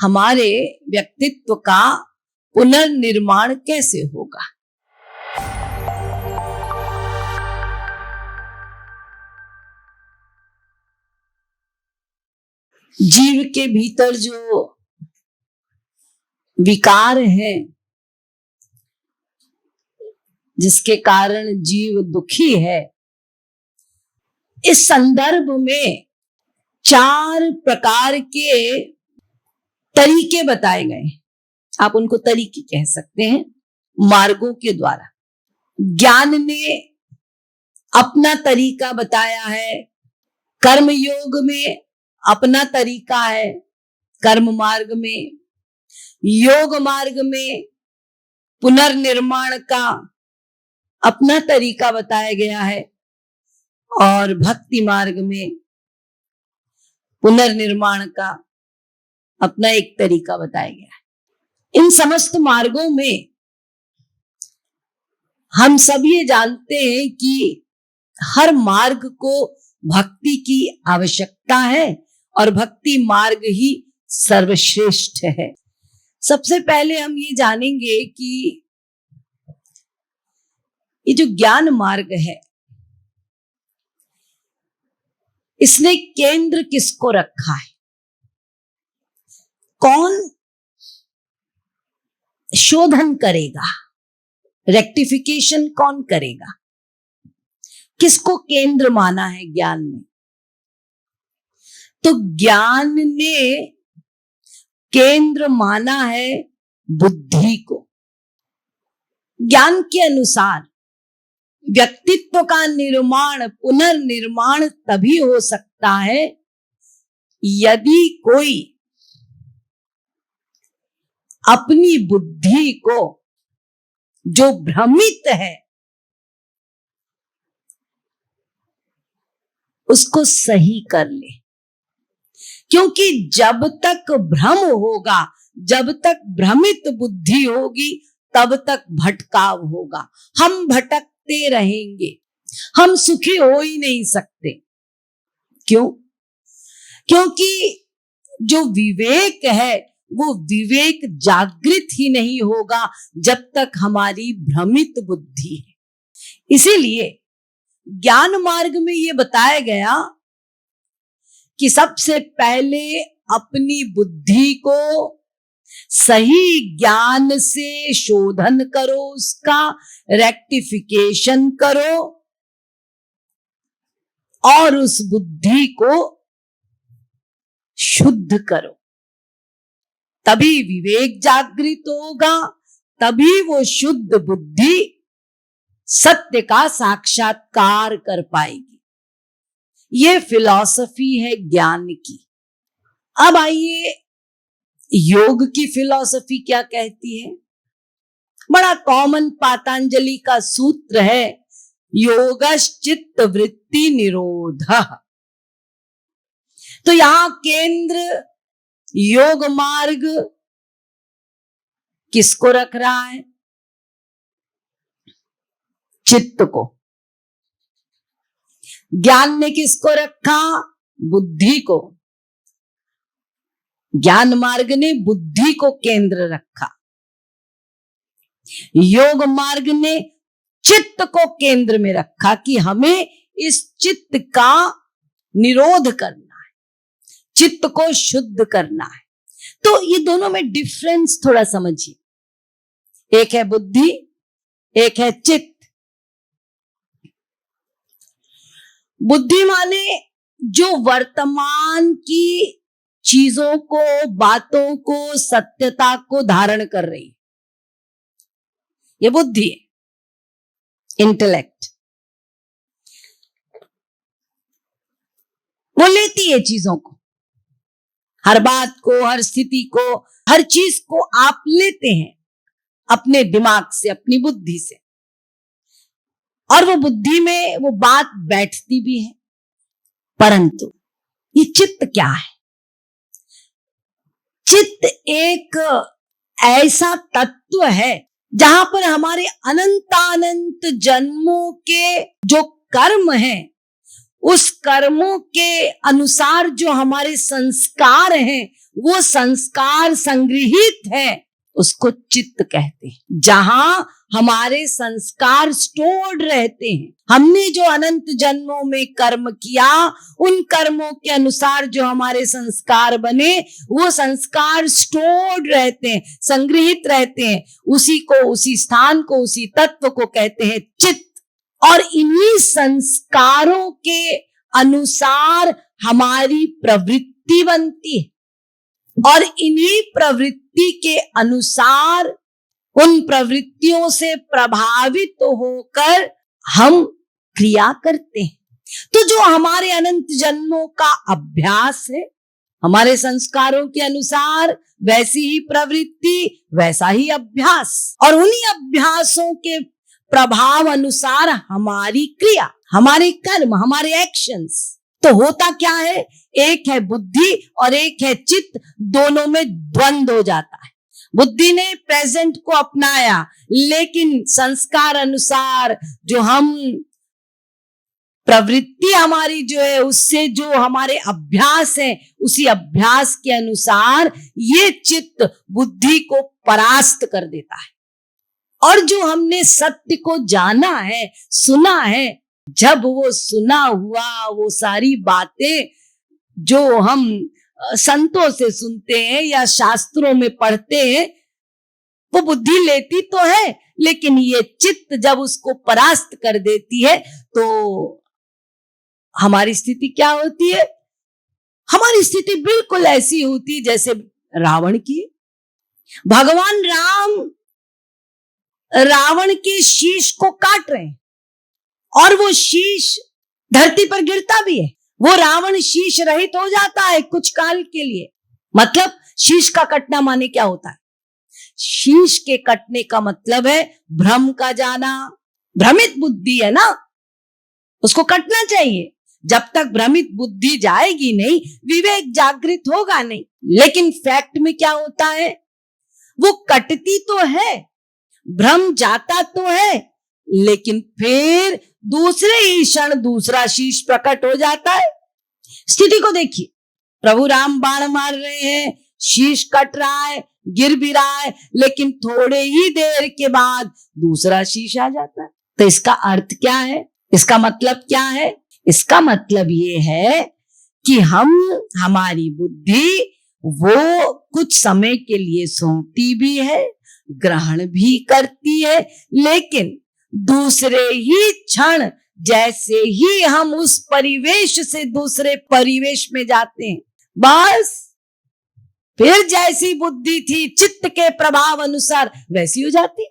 हमारे व्यक्तित्व का पुनर्निर्माण कैसे होगा। जीव के भीतर जो विकार है, जिसके कारण जीव दुखी है, इस संदर्भ में 4 प्रकार के तरीके बताए गए। आप उनको तरीके कह सकते हैं, मार्गों के द्वारा। ज्ञान ने अपना तरीका बताया है, कर्म योग में अपना तरीका है, कर्म मार्ग में, योग मार्ग में पुनर्निर्माण का अपना तरीका बताया गया है, और भक्ति मार्ग में पुनर्निर्माण का अपना एक तरीका बताया गया है। इन समस्त मार्गों में हम सब ये जानते हैं कि हर मार्ग को भक्ति की आवश्यकता है और भक्ति मार्ग ही सर्वश्रेष्ठ है। सबसे पहले हम ये जानेंगे कि ये जो ज्ञान मार्ग है, इसने केंद्र किसको रखा है? कौन शोधन करेगा, रेक्टिफिकेशन कौन करेगा? किसको केंद्र माना है ज्ञान ने? तो ज्ञान ने केंद्र माना है बुद्धि को। ज्ञान के अनुसार व्यक्तित्व का निर्माण, पुनर्निर्माण तभी हो सकता है यदि कोई अपनी बुद्धि को, जो भ्रमित है, उसको सही कर ले। क्योंकि जब तक भ्रम होगा, जब तक भ्रमित बुद्धि होगी, तब तक भटकाव होगा। हम भटकते रहेंगे, हम सुखी हो ही नहीं सकते। क्यों? क्योंकि जो विवेक है वो विवेक जागृत ही नहीं होगा जब तक हमारी भ्रमित बुद्धि है। इसीलिए ज्ञान मार्ग में ये बताया गया कि सबसे पहले अपनी बुद्धि को सही ज्ञान से शोधन करो, उसका रेक्टिफिकेशन करो और उस बुद्धि को शुद्ध करो। तभी विवेक जागृत होगा, तभी वो शुद्ध बुद्धि सत्य का साक्षात्कार कर पाएगी। ये फिलॉसफी है ज्ञान की। अब आइए, योग की फिलॉसफी क्या कहती है? बड़ा कॉमन पातंजलि का सूत्र है, योगश्चित्त वृत्ति निरोधः। तो यहां केंद्र योग मार्ग किसको रख रहा है? चित्त को। ज्ञान ने किसको रखा? बुद्धि को। ज्ञान मार्ग ने बुद्धि को केंद्र रखा, योग मार्ग ने चित्त को केंद्र में रखा कि हमें इस चित्त का निरोध करना है, चित्त को शुद्ध करना है। तो ये दोनों में डिफरेंस थोड़ा समझिए। एक है बुद्धि, एक है चित्त। बुद्धि माने जो वर्तमान की चीजों को, बातों को, सत्यता को धारण कर रही, ये बुद्धि है, इंटेलेक्ट। वो लेती है चीजों को, हर बात को, हर स्थिति को, हर चीज को आप लेते हैं अपने दिमाग से, अपनी बुद्धि से, और वो बुद्धि में वो बात बैठती भी है। परंतु ये चित्त क्या है? चित्त एक ऐसा तत्व है जहां पर हमारे अनंतानंत जन्मों के जो कर्म हैं उस कर्मों के अनुसार जो हमारे संस्कार हैं, वो संस्कार संग्रहित है, उसको चित्त कहते हैं। जहां हमारे संस्कार स्टोर्ड रहते हैं, हमने जो अनंत जन्मों में कर्म किया, उन कर्मों के अनुसार जो हमारे संस्कार बने, वो संस्कार स्टोर्ड रहते हैं, संग्रहित रहते हैं। उसी को, उसी स्थान को, उसी तत्व को कहते हैं चित्त। और इन्हीं संस्कारों के अनुसार हमारी प्रवृत्ति बनती है, और इन्हीं प्रवृत्ति के अनुसार, उन प्रवृत्तियों से प्रभावित होकर हम क्रिया करते हैं। तो जो हमारे अनंत जन्मों का अभ्यास है, हमारे संस्कारों के अनुसार वैसी ही प्रवृत्ति, वैसा ही अभ्यास, और उन्हीं अभ्यासों के प्रभाव अनुसार हमारी क्रिया, हमारे कर्म, हमारे एक्शंस। तो होता क्या है, एक है बुद्धि और एक है चित्त, दोनों में द्वंद्व हो जाता है। बुद्धि ने प्रेजेंट को अपनाया, लेकिन संस्कार अनुसार जो हम प्रवृत्ति हमारी जो है, उससे जो हमारे अभ्यास है, उसी अभ्यास के अनुसार ये चित्त बुद्धि को परास्त कर देता है। और जो हमने सत्य को जाना है, सुना है, जब वो सुना हुआ, वो सारी बातें जो हम संतों से सुनते हैं या शास्त्रों में पढ़ते हैं, वो बुद्धि लेती तो है, लेकिन ये चित्त जब उसको परास्त कर देती है, तो हमारी स्थिति क्या होती है? हमारी स्थिति बिल्कुल ऐसी होती जैसे रावण की। भगवान राम रावण के शीश को काट रहे हैं, और वो शीश धरती पर गिरता भी है। वो रावण शीश रहित हो जाता है कुछ काल के लिए। मतलब शीश का कटना माने क्या होता है? शीश के कटने का मतलब है भ्रम का जाना। भ्रमित बुद्धि है ना, उसको कटना चाहिए। जब तक भ्रमित बुद्धि जाएगी नहीं, विवेक जागृत होगा नहीं। लेकिन फैक्ट में क्या होता है, वो कटती तो है, भ्रम जाता तो है, लेकिन फिर दूसरे ही क्षण दूसरा शीश प्रकट हो जाता है। स्थिति को देखिए, प्रभु राम बाण मार रहे हैं, शीश कट रहा है, गिर भी रहा है, लेकिन थोड़े ही देर के बाद दूसरा शीश आ जाता है। तो इसका अर्थ क्या है? इसका मतलब क्या है? इसका मतलब ये है कि हमारी बुद्धि वो कुछ समय के लिए सुनती भी है, ग्रहण भी करती है, लेकिन दूसरे ही क्षण जैसे ही हम उस परिवेश से दूसरे परिवेश में जाते हैं, बस फिर जैसी बुद्धि थी चित्त के प्रभाव अनुसार वैसी हो जाती।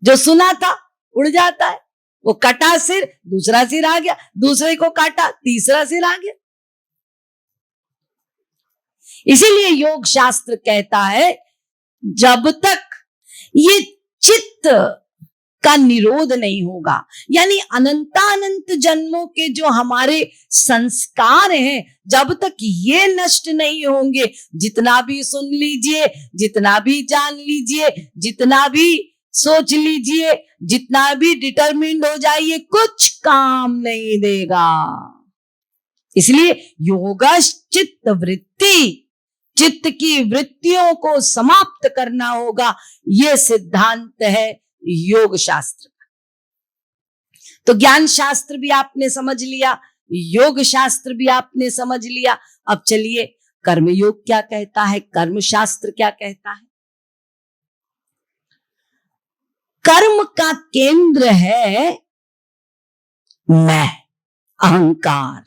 जो सुना था उड़ जाता है, वो कटा सिर, दूसरा सिर आ गया, दूसरे को काटा, तीसरा सिर आ गया। इसीलिए योग शास्त्र कहता है, जब तक ये चित्त का निरोध नहीं होगा, यानी अनंतानंत जन्मों के जो हमारे संस्कार हैं, जब तक ये नष्ट नहीं होंगे, जितना भी सुन लीजिए, जितना भी जान लीजिए, जितना भी सोच लीजिए, जितना भी डिटरमिन्ड हो जाइए, कुछ काम नहीं देगा। इसलिए योगा चित्त वृत्ति, चित्त की वृत्तियों को समाप्त करना होगा। यह सिद्धांत है योग शास्त्र का। तो ज्ञान शास्त्र भी आपने समझ लिया, योग शास्त्र भी आपने समझ लिया। अब चलिए कर्म योग क्या कहता है, कर्म शास्त्र क्या कहता है। कर्म का केंद्र है मैं, अहंकार।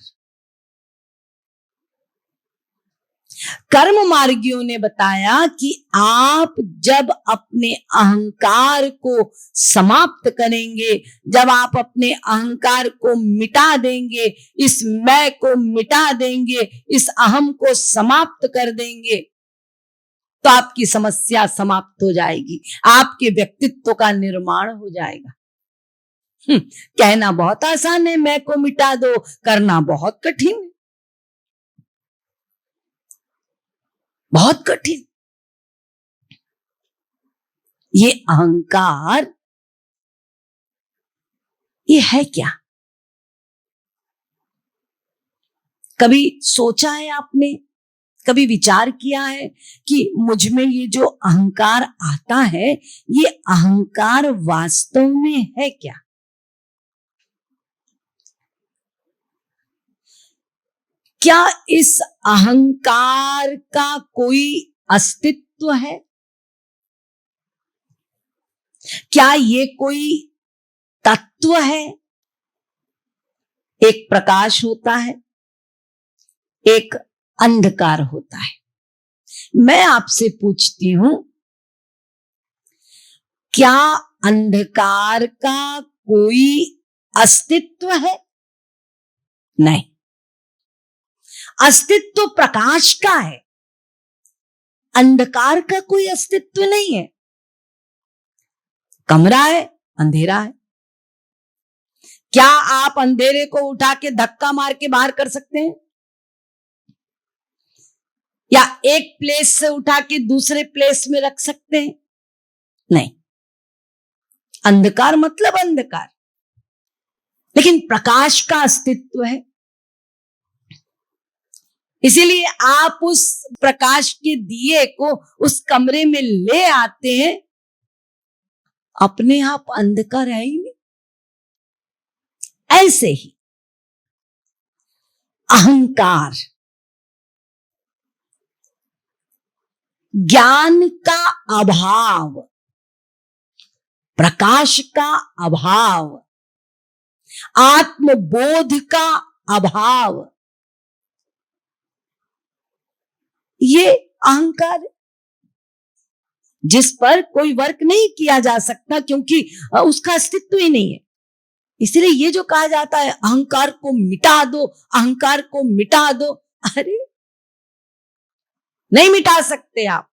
कर्म मार्गियों ने बताया कि आप जब अपने अहंकार को समाप्त करेंगे, जब आप अपने अहंकार को मिटा देंगे, इस मैं को मिटा देंगे, इस अहम को समाप्त कर देंगे, तो आपकी समस्या समाप्त हो जाएगी, आपके व्यक्तित्व का निर्माण हो जाएगा। कहना बहुत आसान है, मैं को मिटा दो, करना बहुत कठिन है, बहुत कठिन। ये अहंकार ये है क्या? कभी सोचा है आपने, कभी विचार किया है कि मुझ में ये जो अहंकार आता है, ये अहंकार वास्तव में है क्या? क्या इस अहंकार का कोई अस्तित्व है? क्या ये कोई तत्व है? एक प्रकाश होता है, एक अंधकार होता है। मैं आपसे पूछती हूं, क्या अंधकार का कोई अस्तित्व है? नहीं। अस्तित्व प्रकाश का है, अंधकार का कोई अस्तित्व नहीं है। कमरा है, अंधेरा है। क्या आप अंधेरे को उठा के धक्का मार के बाहर कर सकते हैं? या एक प्लेस से उठा के दूसरे प्लेस में रख सकते हैं? नहीं। अंधकार मतलब अंधकार, लेकिन प्रकाश का अस्तित्व है। इसीलिए आप उस प्रकाश के दिए को उस कमरे में ले आते हैं, अपने आप अंधकार है ही नहीं। ऐसे ही अहंकार ज्ञान का अभाव, प्रकाश का अभाव, आत्मबोध का अभाव, ये अहंकार है, जिस पर कोई वर्क नहीं किया जा सकता, क्योंकि उसका अस्तित्व ही नहीं है। इसलिए ये जो कहा जाता है अहंकार को मिटा दो, अहंकार को मिटा दो, अरे नहीं मिटा सकते आप,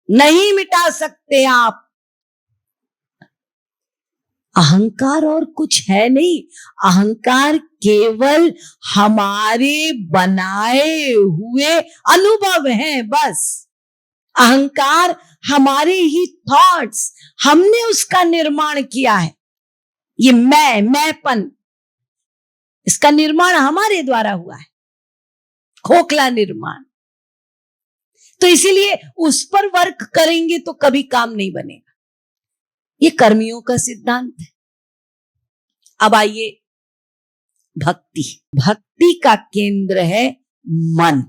नहीं मिटा सकते आप। अहंकार और कुछ है नहीं, अहंकार केवल हमारे बनाए हुए अनुभव है, बस। अहंकार हमारे ही थॉट्स, हमने उसका निर्माण किया है। ये मैंपन, इसका निर्माण हमारे द्वारा हुआ है, खोखला निर्माण। तो इसीलिए उस पर वर्क करेंगे तो कभी काम नहीं बनेगा। ये कर्मियों का सिद्धांत है। अब आइए भक्ति। भक्ति का केंद्र है मन।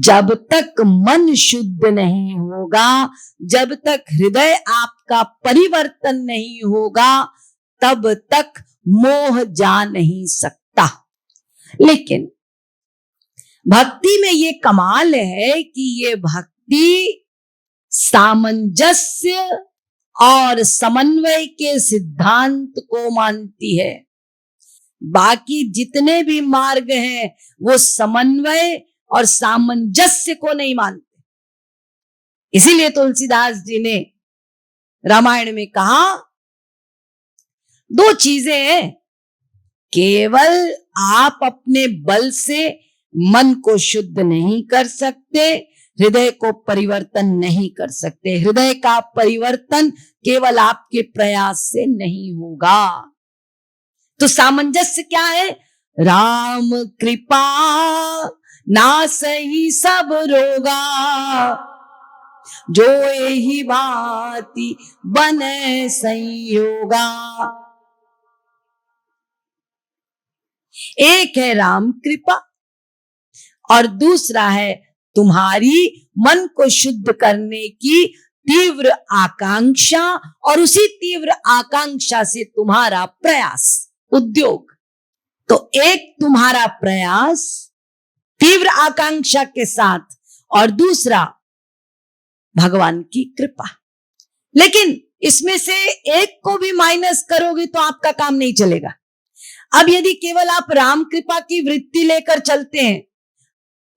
जब तक मन शुद्ध नहीं होगा, जब तक हृदय आपका परिवर्तन नहीं होगा, तब तक मोह जा नहीं सकता। लेकिन भक्ति में ये कमाल है कि ये भक्ति सामंजस्य और समन्वय के सिद्धांत को मानती है। बाकी जितने भी मार्ग हैं वो समन्वय और सामंजस्य को नहीं मानते। इसीलिए तुलसीदास जी ने रामायण में कहा, दो चीजें हैं, केवल आप अपने बल से मन को शुद्ध नहीं कर सकते, हृदय को परिवर्तन नहीं कर सकते। हृदय का परिवर्तन केवल आपके प्रयास से नहीं होगा। तो सामंजस्य क्या है? राम कृपा नासहि सब रोगा, जो एहि भांति बने संयोगा। एक है राम कृपा और दूसरा है तुम्हारी मन को शुद्ध करने की तीव्र आकांक्षा, और उसी तीव्र आकांक्षा से तुम्हारा प्रयास, उद्योग। तो एक तुम्हारा प्रयास तीव्र आकांक्षा के साथ, और दूसरा भगवान की कृपा। लेकिन इसमें से एक को भी माइनस करोगे तो आपका काम नहीं चलेगा। अब यदि केवल आप राम कृपा की वृत्ति लेकर चलते हैं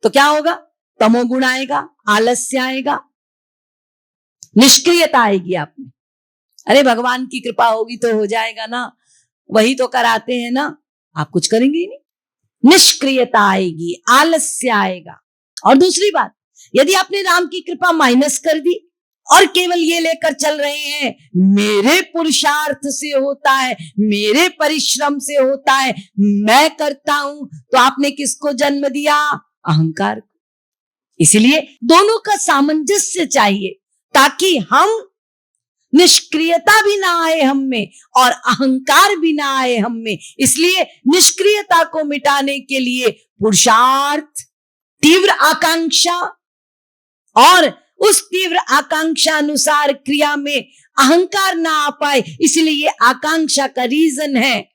तो क्या होगा? तमोगुण आएगा, आलस्य आएगा, निष्क्रियता आएगी आप में। अरे भगवान की कृपा होगी तो हो जाएगा ना, वही तो कराते हैं ना, आप कुछ करेंगे ही नहीं। निष्क्रियता आएगी, आलस्य आएगा। और दूसरी बात, यदि आपने राम की कृपा माइनस कर दी और केवल ये लेकर चल रहे हैं मेरे पुरुषार्थ से होता है, मेरे परिश्रम से होता है, मैं करता हूं, तो आपने किसको जन्म दिया? अहंकार को। इसलिए दोनों का सामंजस्य चाहिए ताकि हम निष्क्रियता भी ना आए हम में और अहंकार भी ना आए हम में। इसलिए निष्क्रियता को मिटाने के लिए पुरुषार्थ, तीव्र आकांक्षा और उस तीव्र आकांक्षा अनुसार क्रिया में अहंकार ना आ पाए, इसलिए ये आकांक्षा का रीजन है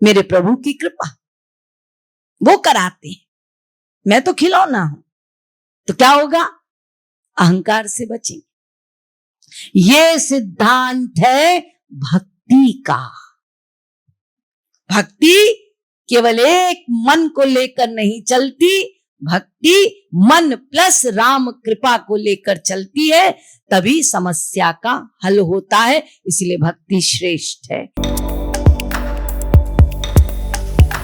मेरे प्रभु की कृपा। वो कराते हैं, मैं तो खिलौना हूं। तो क्या होगा? अहंकार से बचेंगे। ये सिद्धांत है भक्ति का। भक्ति केवल एक मन को लेकर नहीं चलती, भक्ति मन प्लस राम कृपा को लेकर चलती है, तभी समस्या का हल होता है। इसलिए भक्ति श्रेष्ठ है।